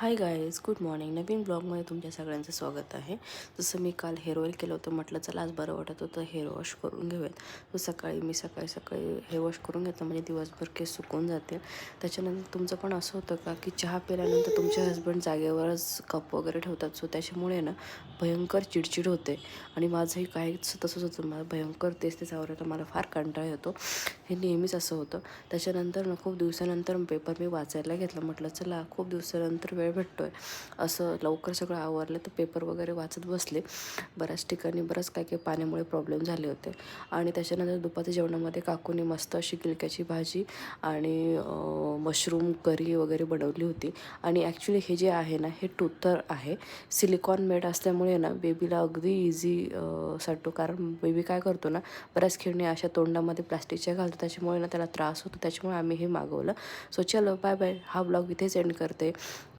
हाय guys, good morning. नवीन ब्लॉगमध्ये तुमच्या सगळ्यांचं स्वागत आहे. जसं मी काल हेअर ऑईल केलं होतं, म्हटलं चला आज बरं वाटत होतं, हेअर वॉश करून घेऊयात. तर सकाळी हेअर वॉश करून घेतलं म्हणजे दिवसभर केस सुकून जाते. त्याच्यानंतर तुमचं पण असं होतं का की चहा पिल्यानंतर तुमचे हसबंड जागेवरच कप वगैरे ठेवतात, सो त्याच्यामुळे ना भयंकर चिडचिड होते. आणि माझंही काहीच तसंच होतं, मला भयंकर तेच आवरायला मला फार कंटाळा येतो. हे नेहमीच असं होतं. त्याच्यानंतर ना खूप दिवसानंतर पेपर मी वाचायला घेतला. म्हटलं चला खूप दिवसानंतर वेळ भेटतो आहे, असं लवकर सगळं आवरलं तर पेपर वगैरे वाचत बसले. बऱ्याच ठिकाणी बरंच काही काही पाण्यामुळे प्रॉब्लेम झाले होते. आणि त्याच्यानंतर दुपारच्या जेवणामध्ये काकूनी मस्त अशी गिलक्याची भाजी आणि मशरूम करी वगैरे बनवली होती. आणि ॲक्च्युली हे जे आहे ना, हे टूथर आहे, सिलिकॉन मेड असल्यामुळे ना बेबीला अगदी इझी साठी. कारण बेबी काय करतो ना, बऱ्याच खेळणी अशा तोंडामध्ये प्लास्टिकच्या घालतो, त्याच्यामुळे ना त्याला त्रास होतो. त्याच्यामुळे आम्ही हे मागवलं. सो चलो बाय बाय, हा ब्लॉग इथेच एंड करते.